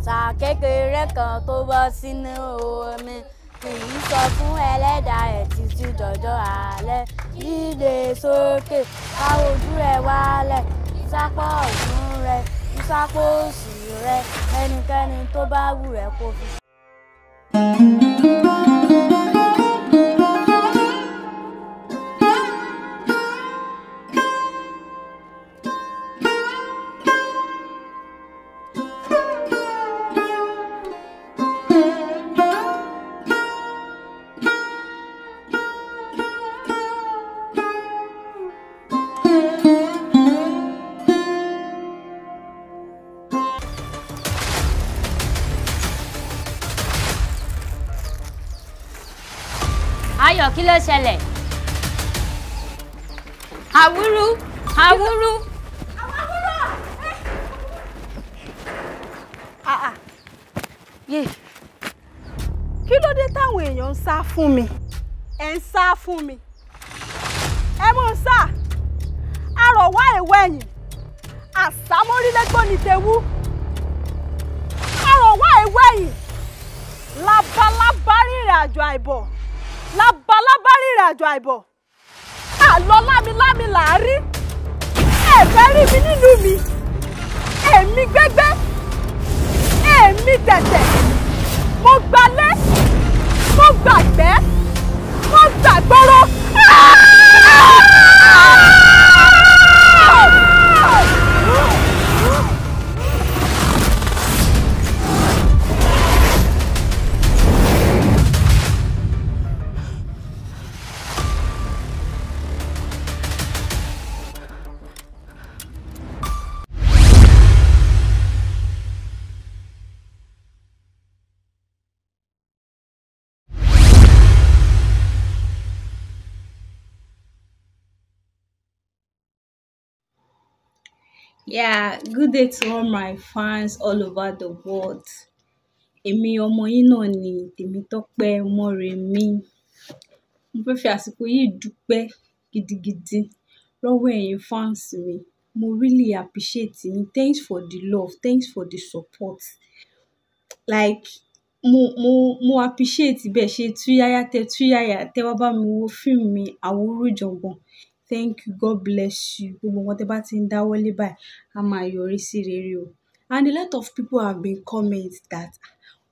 Sa kékeré kan tó bọ́ sínú omi. Kì í sọ fún ẹlẹ́dàá ẹ̀ títí dọ̀jọ́ alẹ́. Dídè sókè, ká ojú rẹ̀ wálẹ̀. Ìsápọ̀ ọ̀tún rẹ̀, ìsápọ̀ òsì rẹ̀. Ẹnikẹ́ni tó bá wù rẹ̀ kó fi. Ayọ̀, kí ló ṣẹlẹ̀? Awuru. Kí ló dé táwọn èèyàn ń sá fún mi? Ẹ ń sá fún mi. Ẹ mọ̀ ń sá. Àrọ̀wá ẹ̀wẹ̀yìn. Àsámórílẹ́gbọ́n ní tewú. Àrọ̀wá ẹ̀wẹ̀yìn. Labalábá rìnrìn àjò àìbọ̀. Labalábá rìnrìn àjò àìbọ̀. Àlọ́ lámilámi là á rí. Ẹ fẹ́ rí mi nílùú mi. Èmi gbẹ́gbẹ́. Èmi tẹ̀tẹ̀. Mo gbalé. Mo gbàgbẹ́. Mo gbàgbọ́rọ̀. Yeah, good day to all my fans all over the world. Èmi ọmọ yín náà ni Temitope Moremi. Mo fẹ́ fi àsìkò yìí dúpẹ́ gidigidi lọ́wọ́ ẹ̀yin fans mi. Mo really appreciate yín. Thanks for the love. Thanks for the support. Like, mo appreciate bẹ́ẹ̀ ṣe túyáyá tẹ́ wá bá mi wo fíìmù mi Awuru Ijongbon. Thank you. God bless you. Gbogbo nǹkan tẹ́ bá ti ń dáwọ́lé báyìí, a máa yọrí sí rere o. And a lot of people have been comment that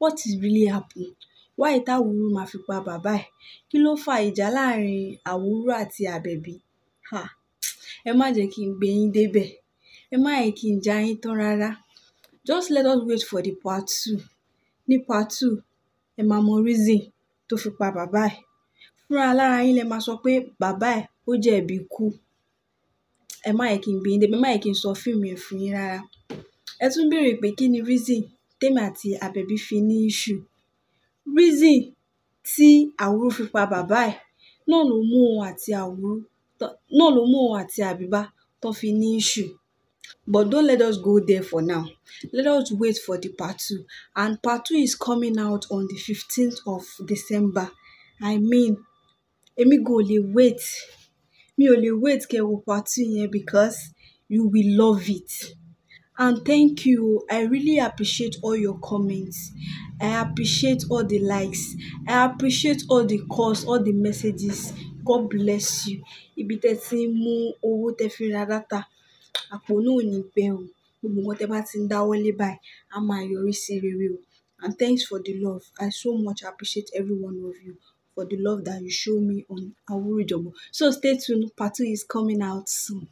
what is really happening? Why tá Awuru máa fi pa bàbá ẹ̀? Kí ló fa ìjà láàrin Awuru àti Àbẹ̀bí? Ẹ má jẹ́ kí n gbé yín débẹ̀. Ẹ má yẹ kí n já yín tán rárá. Just let us wait for the part 2. Ní part 2, ẹ máa mọ reason tó fi pa bàbá ẹ̀. Fúnra lára yín lẹ máa sọ pé bàbá ẹ̀ ó jẹ̀bi ikú. Ẹ má yẹ kí n gbé yín débẹ̀. Ẹ má yẹ kí n sọ fíìmù yẹn fún yín rárá. Ẹ tún béèrè pé kí ni reason tèmi àti Àbẹ̀bí fi ní issue. Reason tí Awuru fi pa bàbá ẹ̀ náà ló mú òun àti Àbíbá tó fi ní issue. But don't let us go there for now. Let us wait for the part 2. And part 2 is coming out on the 15th of December. I mean, èmi go lè wait. Mi ò lè wait kẹ́ wo part 2 yẹn because you will love it. And thank you. I really appreciate all your comments. I appreciate all the likes. I appreciate all the calls, all the messages. God bless you. Ibi tẹ́ ti mú owó tẹ́ fi ra data. Àpò náà ò ní pẹ́ o. Gbogbo nǹkan tẹ́ bá ti ń dáwọ́lé báyìí, a máa yọrí sí rere o. And thanks for the love. I so much appreciate every one of you for the love that you show me on Awuru Ijongbon. So stay tuned. Part 2 is coming out soon.